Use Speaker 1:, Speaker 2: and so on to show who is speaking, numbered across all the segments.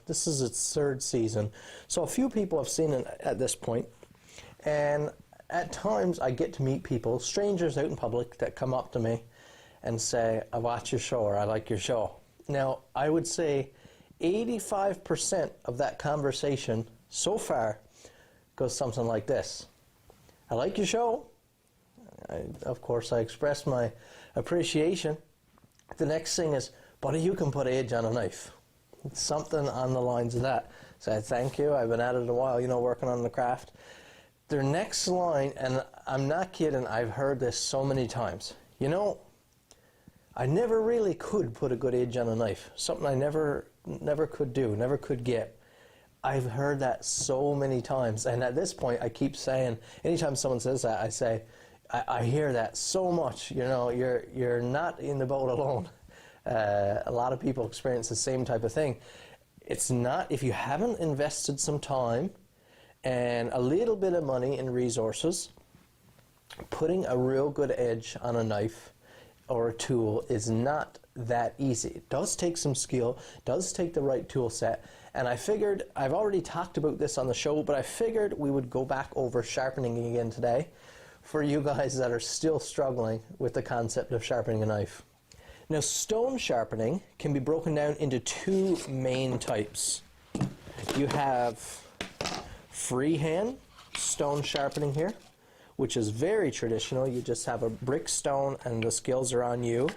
Speaker 1: This is its third season. So a few people have seen it at this point, and at times I get to meet people, strangers out in public, that come up to me and say, I watch your show, or I like your show. Now, I would say 85% of that conversation so far goes something like this. I like your show. Of course, I express my appreciation. The next thing is, buddy, you can put edge on a knife. It's something on the lines of that. Say, thank you, I've been at it a while, you know, working on the craft. Their next line, and I'm not kidding, I've heard this so many times. You know, I never really could put a good edge on a knife. Something I never could do, never could get. I've heard that so many times, and at this point I keep saying, anytime someone says that, I say, I hear that so much. You know, you're not in the boat alone. A lot of people experience the same type of thing. It's not, if you haven't invested some time and a little bit of money and resources, putting a real good edge on a knife or a tool is not that easy. It does take some skill, does take the right tool set, and I figured, I've already talked about this on the show, but I figured we would go back over sharpening again today for you guys that are still struggling with the concept of sharpening a knife. Now, stone sharpening can be broken down into two main types. You have freehand stone sharpening here, which is very traditional. You just have a brick stone and the skills are on you.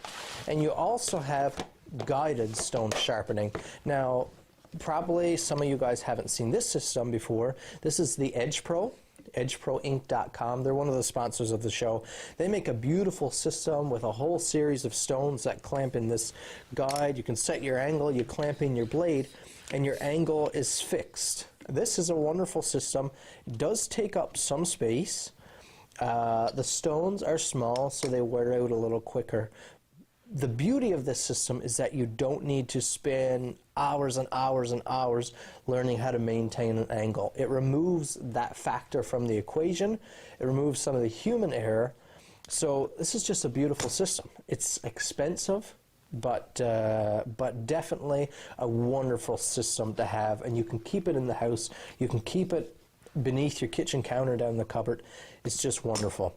Speaker 1: And you also have guided stone sharpening. Now, probably some of you guys haven't seen this system before. This is the Edge Pro, edgeproinc.com. They're one of the sponsors of the show. They make a beautiful system with a whole series of stones that clamp in this guide. You can set your angle, you clamp in your blade, and your angle is fixed. This is a wonderful system. It does take up some space. The stones are small, so they wear out a little quicker. The beauty of this system is that you don't need to spend hours and hours and hours learning how to maintain an angle. It removes that factor from the equation. It removes some of the human error. So this is just a beautiful system. It's expensive, but definitely a wonderful system to have, and you can keep it in the house. You can keep it beneath your kitchen counter down the cupboard. It's just wonderful.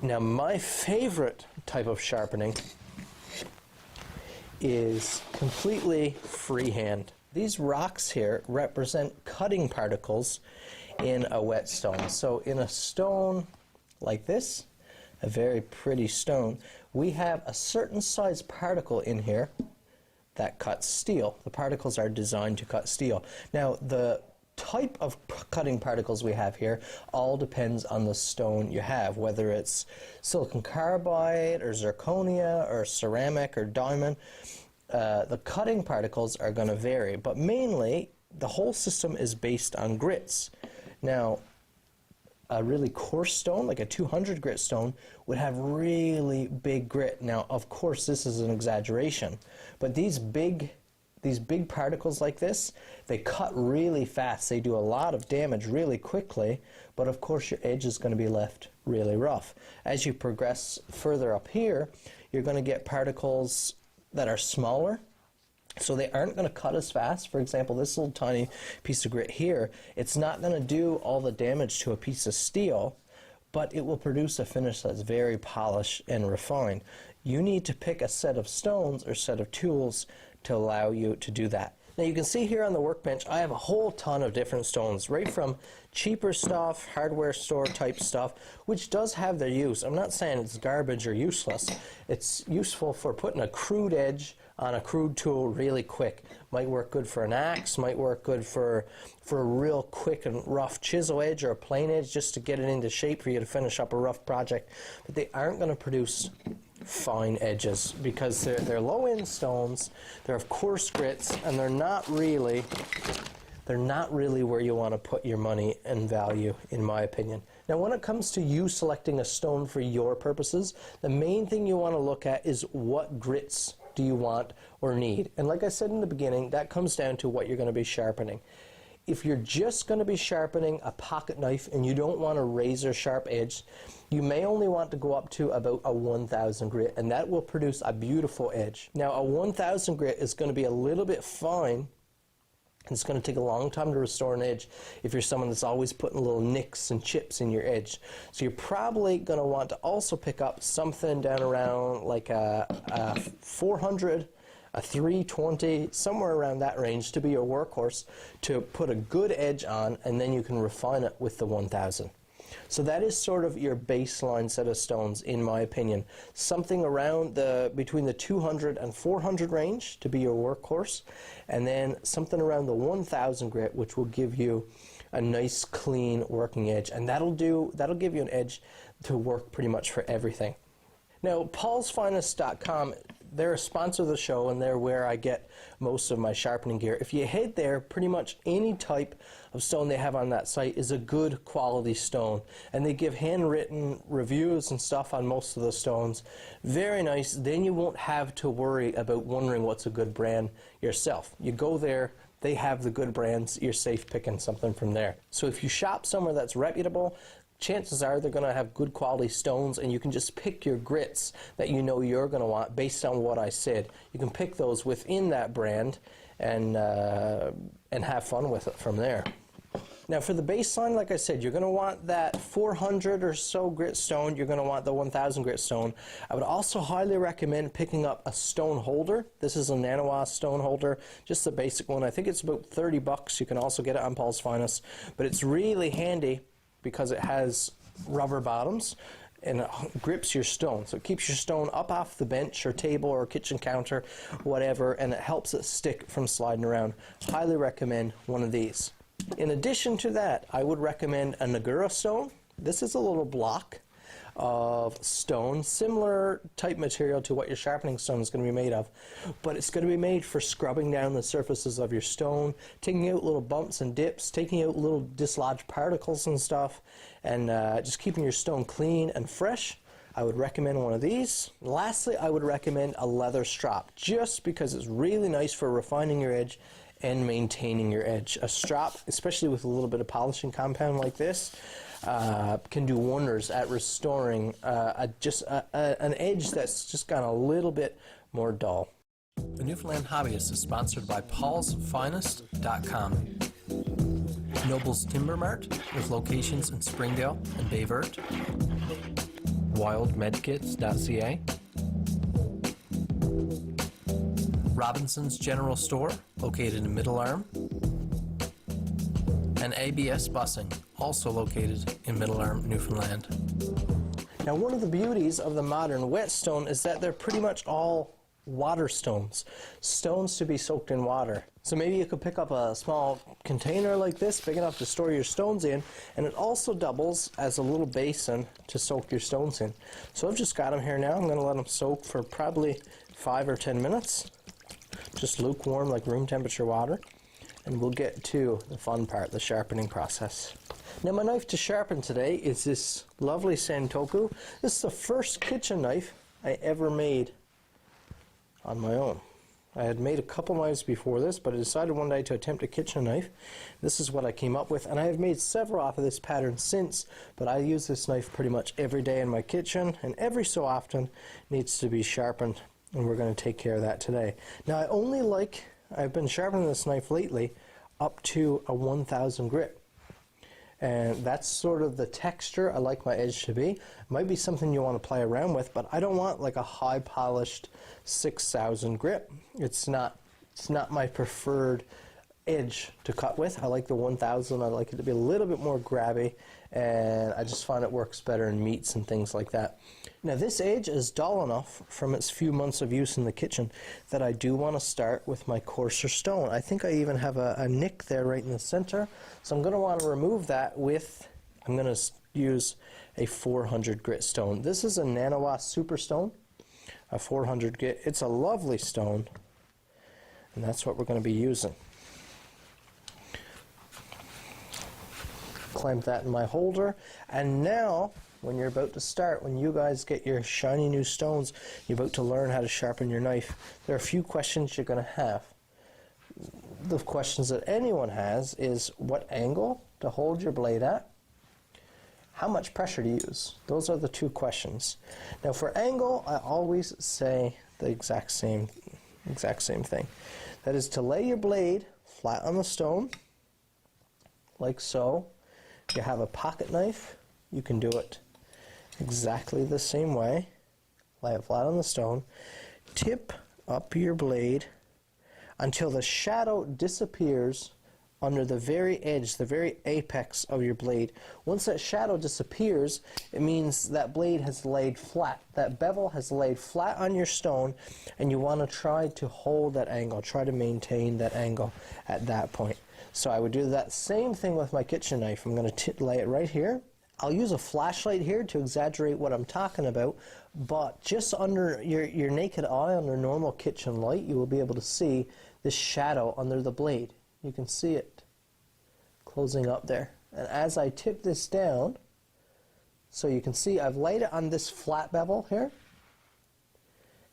Speaker 1: Now, my favorite type of sharpening is completely freehand. These rocks here represent cutting particles in a whetstone. So in a stone like this, a very pretty stone, we have a certain size particle in here that cuts steel. The particles are designed to cut steel. Now, the type of cutting particles we have here all depends on the stone you have, whether it's silicon carbide or zirconia or ceramic or diamond. The cutting particles are going to vary, but mainly the whole system is based on grits. Now, a really coarse stone, like a 200 grit stone, would have really big grit. Now, of course, this is an exaggeration, but these big particles like this, they cut really fast. They do a lot of damage really quickly, but of course your edge is going to be left really rough. As you progress further up here, you're going to get particles that are smaller, so they aren't going to cut as fast. For example, this little tiny piece of grit here, it's not going to do all the damage to a piece of steel, but it will produce a finish that's very polished and refined. You need to pick a set of stones or set of tools to allow you to do that. Now, you can see here on the workbench, I have a whole ton of different stones, right from cheaper stuff, hardware store type stuff, which does have their use. I'm not saying it's garbage or useless. It's useful for putting a crude edge on a crude tool really quick. Might work good for an axe, might work good for a real quick and rough chisel edge or a plain edge, just to get it into shape for you to finish up a rough project. But they aren't going to produce fine edges because they're low-end stones, they're of coarse grits, and they're not really where you want to put your money and value, in my opinion. Now, when it comes to you selecting a stone for your purposes, the main thing you want to look at is what grits do you want or need. And like I said in the beginning, that comes down to what you're going to be sharpening. If you're just going to be sharpening a pocket knife and you don't want a razor sharp edge, you may only want to go up to about a 1000 grit, and that will produce a beautiful edge. Now, a 1000 grit is going to be a little bit fine It's going to take a long time to restore an edge if you're someone that's always putting little nicks and chips in your edge. So you're probably going to want to also pick up something down around like a 400, a 320, somewhere around that range to be your workhorse to put a good edge on, and then you can refine it with the 1000. So that is sort of your baseline set of stones, in my opinion. Something around between the 200 and 400 range to be your workhorse, and then something around the 1000 grit, which will give you a nice clean working edge, and that'll give you an edge to work pretty much for everything. Now, paulsfinest.com, they're a sponsor of the show, and they're where I get most of my sharpening gear. If you head there, pretty much any type of stone they have on that site is a good quality stone, and they give handwritten reviews and stuff on most of the stones. Very nice. Then you won't have to worry about wondering what's a good brand yourself. You go there, they have the good brands, you're safe picking something from there. So if you shop somewhere that's reputable, chances are they're going to have good quality stones, and you can just pick your grits that you know you're going to want based on what I said. You can pick those within that brand and have fun with it from there. Now for the baseline, like I said, you're going to want that 400 or so grit stone. You're going to want the 1000 grit stone. I would also highly recommend picking up a stone holder. This is a Nanawa stone holder, just the basic one. I think it's about 30 bucks. You can also get it on Paul's Finest, but it's really handy because it has rubber bottoms and it grips your stone. So it keeps your stone up off the bench or table or kitchen counter, whatever, and it helps it stick from sliding around. Highly recommend one of these. In addition to that, I would recommend a Nagura stone. This is a little block of stone, similar type material to what your sharpening stone is going to be made of, but it's going to be made for scrubbing down the surfaces of your stone, taking out little bumps and dips, taking out little dislodged particles and stuff, and just keeping your stone clean and fresh. I would recommend one of these. Lastly, I would recommend a leather strop, just because it's really nice for refining your edge and maintaining your edge. A strop, especially with a little bit of polishing compound like this, can do wonders at restoring an edge that's just gone a little bit more dull. The Newfoundland Hobbyist is sponsored by paulsfinest.com, Noble's Timber Mart with locations in Springdale and Bay Verte, wildmedkits.ca, Robinson's General Store, located in Middle Arm, and ABS Busing, also located in Middle Arm, Newfoundland. Now, one of the beauties of the modern whetstone is that they're pretty much all water stones, stones to be soaked in water. So maybe you could pick up a small container like this, big enough to store your stones in, and it also doubles as a little basin to soak your stones in. So I've just got them here now. I'm going to let them soak for probably 5 or 10 minutes. Just lukewarm, like room temperature water, and we'll get to the fun part, the sharpening process. Now, my knife to sharpen today is this lovely Sentoku. This is the first kitchen knife I ever made on my own. I had made a couple knives before this, but I decided one day to attempt a kitchen knife. This is what I came up with, and I have made several off of this pattern since, but I use this knife pretty much every day in my kitchen, and every so often it needs to be sharpened, and we're going to take care of that today. Now, I've been sharpening this knife lately up to a 1000 grit. And that's sort of the texture I like my edge to be. It might be something you want to play around with, but I don't want like a high polished 6000 grit. It's not my preferred edge to cut with. I like the 1000. I like it to be a little bit more grabby, and I just find it works better in meats and things like that. Now, this edge is dull enough from its few months of use in the kitchen that I do want to start with my coarser stone. I think I even have a nick there right in the center, so I'm going to want to remove that with, I'm going to use a 400 grit stone. This is a Nanawa Super Stone, a 400 grit. It's a lovely stone, and that's what we're going to be using. Clamp that in my holder, and now when you're about to start, when you guys get your shiny new stones, you're about to learn how to sharpen your knife, there are a few questions you're going to have. The questions that anyone has is what angle to hold your blade at, how much pressure to use. Those are the two questions. Now, for angle, I always say the exact same thing. That is to lay your blade flat on the stone, like so. If you have a pocket knife, you can do it exactly the same way. Lay it flat on the stone. Tip up your blade until the shadow disappears under the very edge, the very apex of your blade. Once that shadow disappears, it means that blade has laid flat. That bevel has laid flat on your stone, and you want to try to hold that angle, try to maintain that angle at that point. So I would do that same thing with my kitchen knife. I'm going to lay it right here. I'll use a flashlight here to exaggerate what I'm talking about, but just under your naked eye, under normal kitchen light, you will be able to see this shadow under the blade. You can see it closing up there. And as I tip this down, so you can see I've laid it on this flat bevel here,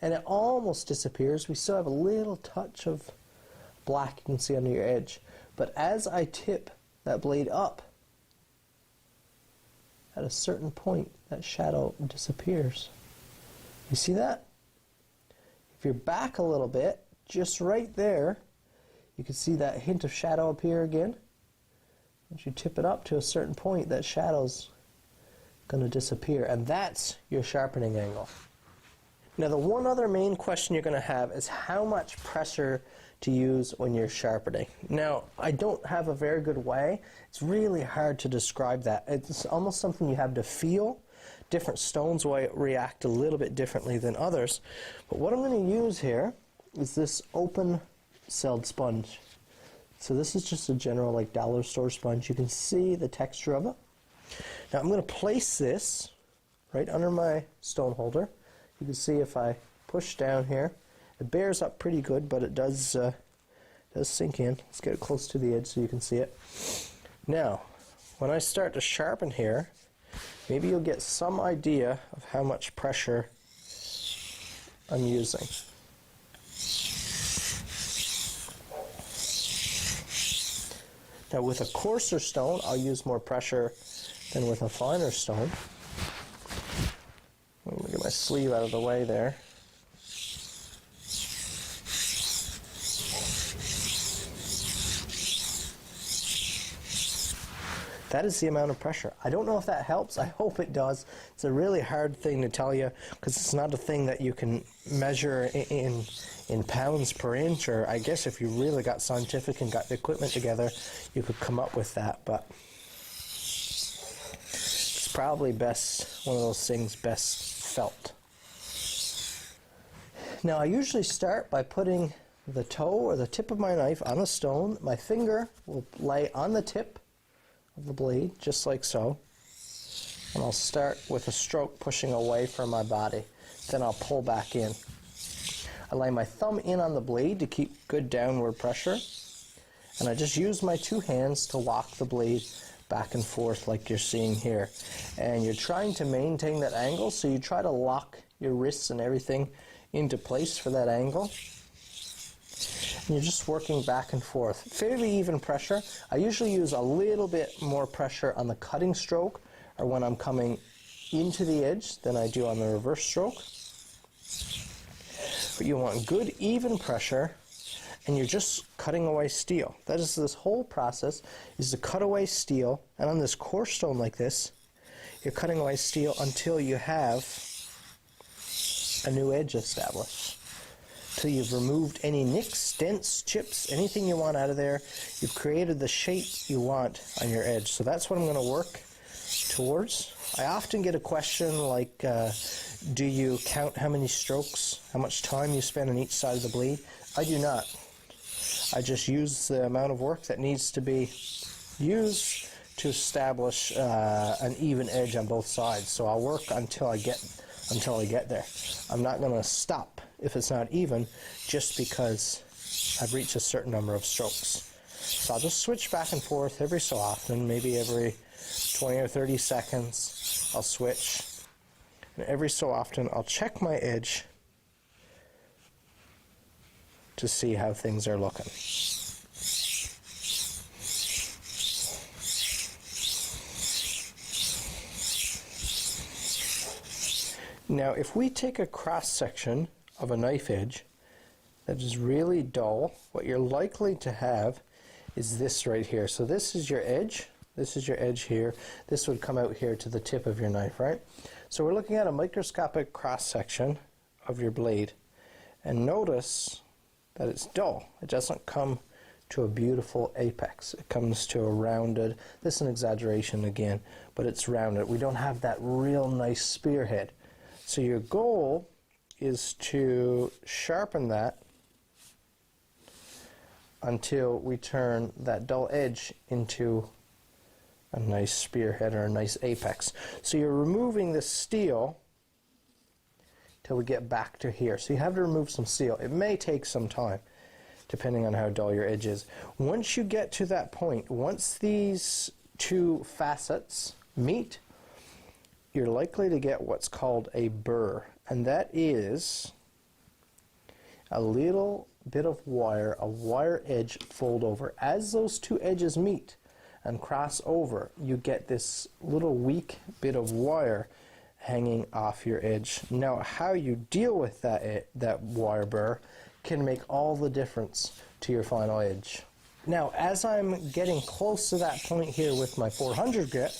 Speaker 1: and it almost disappears. We still have a little touch of black you can see under your edge. But as I tip that blade up, at a certain point, that shadow disappears. You see that? If you're back a little bit, just right there, you can see that hint of shadow appear again. Once you tip it up to a certain point, that shadow's going to disappear, and that's your sharpening angle. Now, the one other main question you're going to have is how much pressure to use when you're sharpening. Now, I don't have a very good way. It's really hard to describe that. It's almost something you have to feel. Different stones will react a little bit differently than others. But what I'm going to use here is this open-celled sponge. So this is just a general like dollar store sponge. You can see the texture of it. Now I'm going to place this right under my stone holder. You can see if I push down here, it bears up pretty good, but it does sink in. Let's get it close to the edge so you can see it. Now, when I start to sharpen here, maybe you'll get some idea of how much pressure I'm using. Now with a coarser stone, I'll use more pressure than with a finer stone. Let me get my sleeve out of the way there. That is the amount of pressure. I don't know if that helps. I hope it does. It's a really hard thing to tell you because it's not a thing that you can measure in pounds per inch, or I guess if you really got scientific and got the equipment together, you could come up with that, but it's probably best, one of those things best felt. Now I usually start by putting the toe or the tip of my knife on a stone. My finger will lay on the tip of the blade, just like so. And I'll start with a stroke pushing away from my body. Then I'll pull back in. I lay my thumb in on the blade to keep good downward pressure. And I just use my two hands to walk the blade back and forth like you're seeing here. And you're trying to maintain that angle, so you try to lock your wrists and everything into place for that angle. And you're just working back and forth. Fairly even pressure. I usually use a little bit more pressure on the cutting stroke or when I'm coming into the edge than I do on the reverse stroke. But you want good even pressure, and you're just cutting away steel. That is, this whole process is to cut away steel, and on this coarse stone like this, you're cutting away steel until you have a new edge established. Till you've removed any nicks, dents, chips, anything you want out of there. You've created the shape you want on your edge. So that's what I'm going to work towards. I often get a question like, do you count how many strokes, how much time you spend on each side of the blade? I do not. I just use the amount of work that needs to be used to establish an even edge on both sides. So I'll work until I get there. I'm not going to stop if it's not even, just because I've reached a certain number of strokes. So I'll just switch back and forth every so often, maybe every 20 or 30 seconds I'll switch. And every so often I'll check my edge to see how things are looking. Now, if we take a cross section of a knife edge that is really dull, what you're likely to have is this right here. So this is your edge. This is your edge here. This would come out here to the tip of your knife, right? So we're looking at a microscopic cross-section of your blade. And notice that it's dull. It doesn't come to a beautiful apex. It comes to a rounded, this is an exaggeration again, but it's rounded. We don't have that real nice spearhead. So your goal is to sharpen that until we turn that dull edge into a nice spearhead or a nice apex. So you're removing the steel till we get back to here. So you have to remove some steel. It may take some time depending on how dull your edge is. Once you get to that point, once these two facets meet, you're likely to get what's called a burr, and that is a little bit of wire, a wire edge fold over. As those two edges meet and cross over, you get this little weak bit of wire hanging off your edge. Now, how you deal with that wire burr can make all the difference to your final edge. Now, as I'm getting close to that point here with my 400 grit,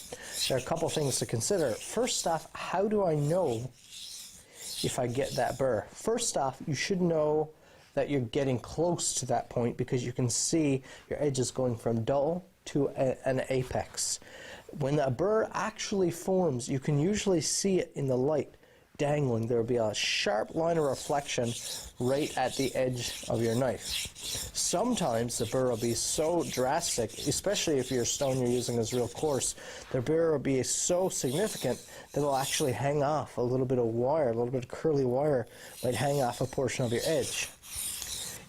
Speaker 1: there are a couple things to consider. First off, how do I know if I get that burr? First off, you should know that you're getting close to that point because you can see your edge is going from dull to an apex. When a burr actually forms, you can usually see it in the light dangling. There will be a sharp line of reflection right at the edge of your knife. Sometimes the burr will be so drastic, especially if your stone you're using is real coarse, the burr will be so significant that it'll actually hang off a little bit of wire, a little bit of curly wire might hang off a portion of your edge.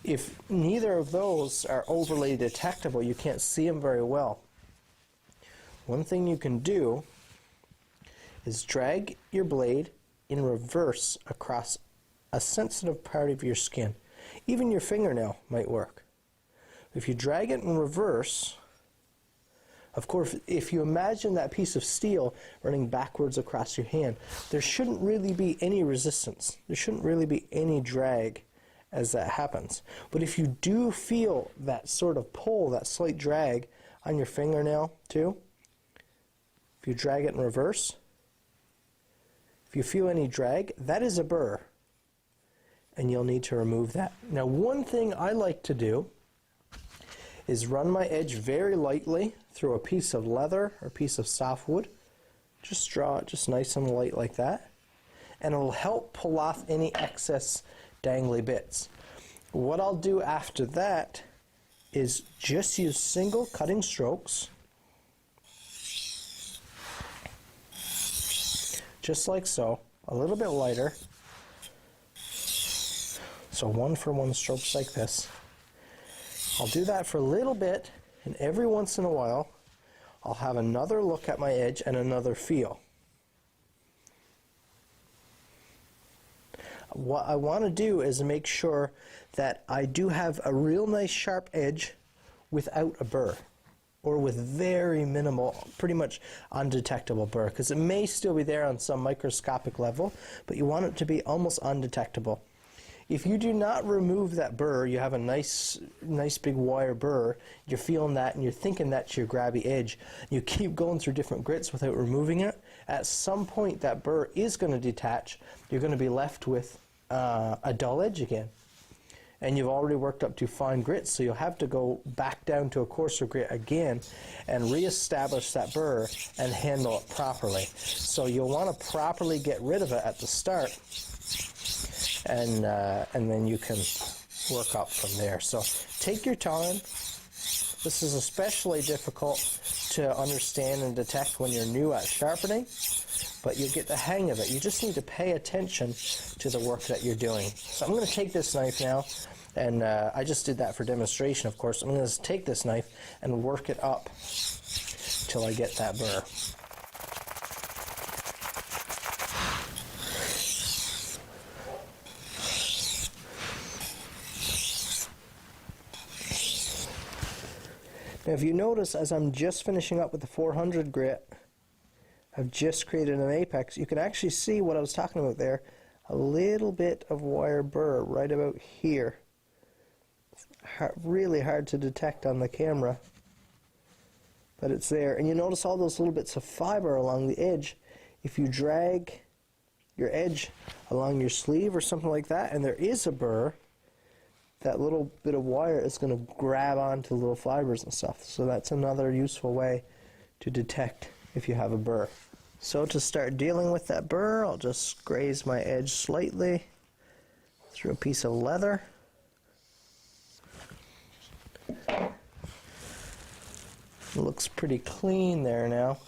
Speaker 1: If neither of those are overly detectable, you can't see them very well. One thing you can do is drag your blade in reverse across a sensitive part of your skin. Even your fingernail might work. If you drag it in reverse, of course, if you imagine that piece of steel running backwards across your hand, there shouldn't really be any resistance. There shouldn't really be any drag as that happens. But if you do feel that sort of pull, that slight drag on your fingernail too, if you drag it in reverse, if you feel any drag, that is a burr, and you'll need to remove that. Now, one thing I like to do is run my edge very lightly through a piece of leather or a piece of softwood. Just draw it just nice and light like that, and it'll help pull off any excess dangly bits. What I'll do after that is just use single cutting strokes, just like so, a little bit lighter. So 1 for 1 strokes like this. I'll do that for a little bit, and every once in a while I'll have another look at my edge and another feel. What I want to do is make sure that I do have a real nice sharp edge without a burr, or with very minimal, pretty much undetectable burr, because it may still be there on some microscopic level, but you want it to be almost undetectable. If you do not remove that burr, you have a nice big wire burr, you're feeling that and you're thinking that's your grabby edge, you keep going through different grits without removing it, at some point that burr is going to detach, you're going to be left with a dull edge again. And you've already worked up to fine grits, so you'll have to go back down to a coarser grit again and reestablish that burr and handle it properly. So you'll want to properly get rid of it at the start, and then you can work up from there. So take your time. This is especially difficult to understand and detect when you're new at sharpening, but you'll get the hang of it. You just need to pay attention to the work that you're doing. So I'm going to take this knife now, and I just did that for demonstration, of course. I'm going to take this knife and work it up till I get that burr. Now, if you notice, as I'm just finishing up with the 400 grit, I've just created an apex. You can actually see what I was talking about there, a little bit of wire burr right about here really hard to detect on the camera, but it's there. And you notice all those little bits of fiber along the edge. If you drag your edge along your sleeve or something like that, and there is a burr, that little bit of wire is going to grab onto little fibers and stuff. So that's another useful way to detect if you have a burr. So to start dealing with that burr, I'll just graze my edge slightly through a piece of leather. It looks pretty clean there now.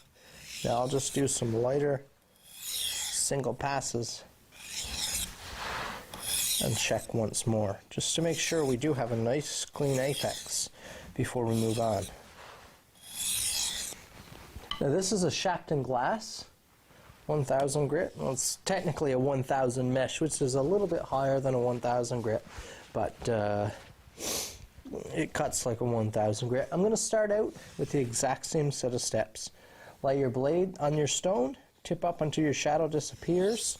Speaker 1: Now I'll just do some lighter single passes and check once more, just to make sure we do have a nice clean apex before we move on. Now this is a Sharpening glass, 1000 grit. Well, it's technically a 1000 mesh, which is a little bit higher than a 1000 grit, but it cuts like a 1000 grit. I'm going to start out with the exact same set of steps. Lay your blade on your stone, tip up until your shadow disappears,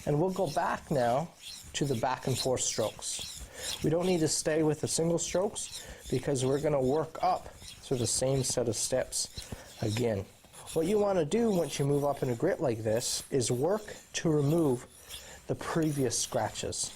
Speaker 1: and we'll go back now to the back and forth strokes. We don't need to stay with the single strokes because we're going to work up through the same set of steps again. What you want to do once you move up in a grit like this is work to remove the previous scratches.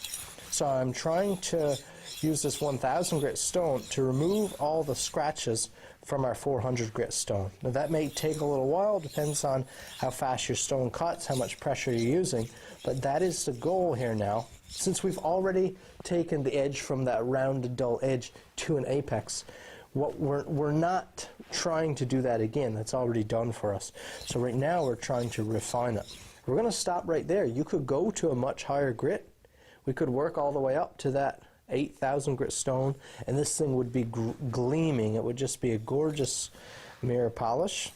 Speaker 1: So I'm trying to use this 1000 grit stone to remove all the scratches from our 400 grit stone. Now that may take a little while, depends on how fast your stone cuts, how much pressure you're using, but that is the goal here now. Since we've already taken the edge from that rounded dull edge to an apex, we're not trying to do that again. That's already done for us. So right now we're trying to refine it. We're going to stop right there. You could go to a much higher grit. We could work all the way up to that 8000 grit stone, and this thing would be gleaming. It would just be a gorgeous mirror polish.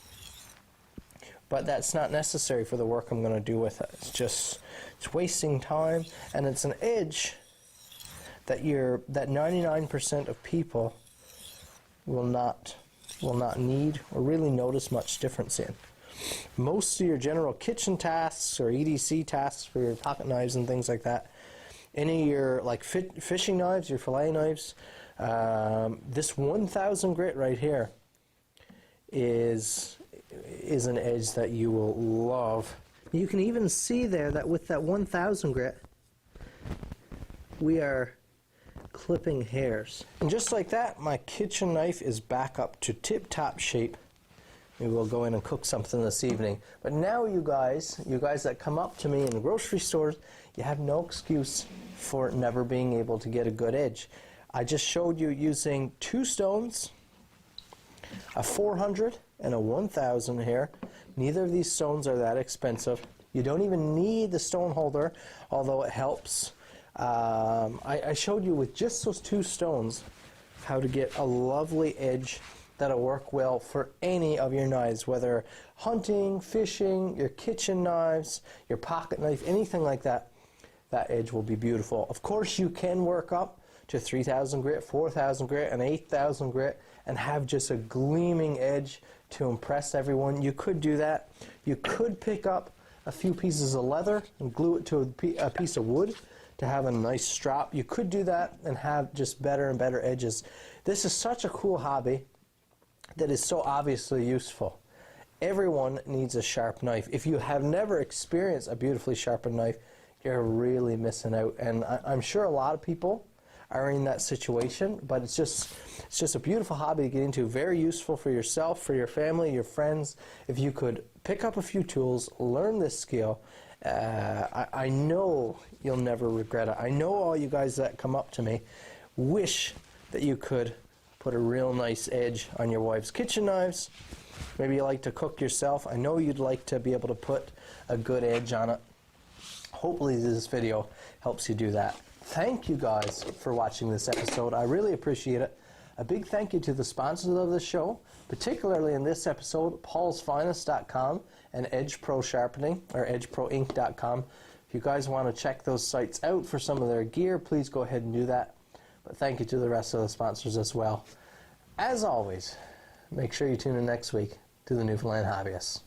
Speaker 1: But that's not necessary for the work I'm going to do with it. It's wasting time, and it's an edge that 99% of people will not need or really notice much difference in. Most of your general kitchen tasks or EDC tasks for your pocket knives and things like that, any of your like fishing knives, your fillet knives, this 1000 grit right here is an edge that you will love. You can even see there that with that 1000 grit, we are clipping hairs. And just like that, my kitchen knife is back up to tip-top shape. Maybe we'll go in and cook something this evening. But now you guys that come up to me in the grocery stores, you have no excuse for never being able to get a good edge. I just showed you using two stones, a 400 and a 1000 here. Neither of these stones are that expensive. You don't even need the stone holder, although it helps. I showed you with just those two stones how to get a lovely edge that'll work well for any of your knives, whether hunting, fishing, your kitchen knives, your pocket knife, anything like that. That edge will be beautiful. Of course, you can work up to 3000 grit, 4000 grit, and 8000 grit and have just a gleaming edge to impress everyone. You could do that. You could pick up a few pieces of leather and glue it to a piece of wood to have a nice strap. You could do that and have just better and better edges. This is such a cool hobby that is so obviously useful. Everyone needs a sharp knife. If you have never experienced a beautifully sharpened knife, you're really missing out. And I'm sure a lot of people are in that situation, but it's just a beautiful hobby to get into, very useful for yourself, for your family, your friends. If you could pick up a few tools, learn this skill, I know you'll never regret it. I know all you guys that come up to me wish that you could put a real nice edge on your wife's kitchen knives. Maybe you like to cook yourself. I know you'd like to be able to put a good edge on it. Hopefully this video helps you do that. Thank you guys for watching this episode. I really appreciate it. A big thank you to the sponsors of the show, particularly in this episode, paulsfinest.com and Edge Pro Sharpening, or edgeproinc.com. If you guys want to check those sites out for some of their gear, please go ahead and do that. But thank you to the rest of the sponsors as well. As always, make sure you tune in next week to the Newfoundland Hobbyist.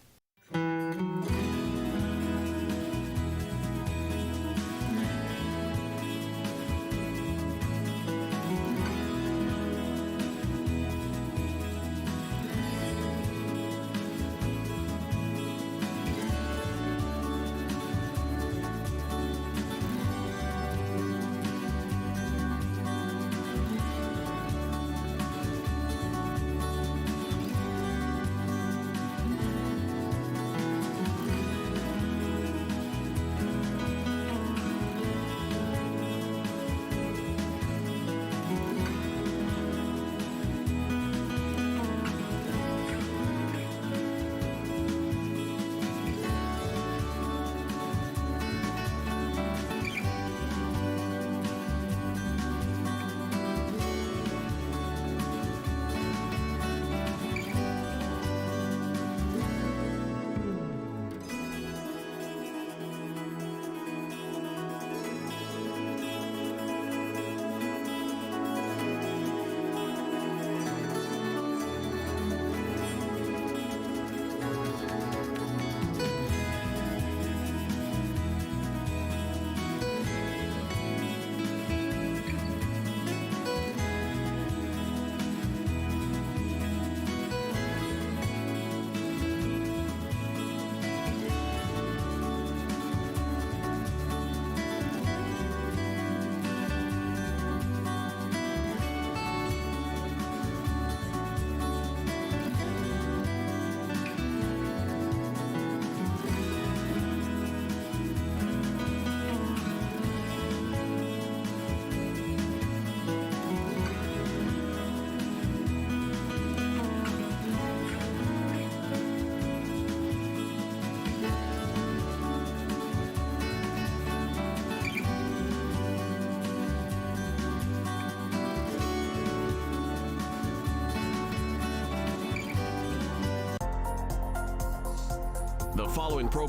Speaker 2: The following program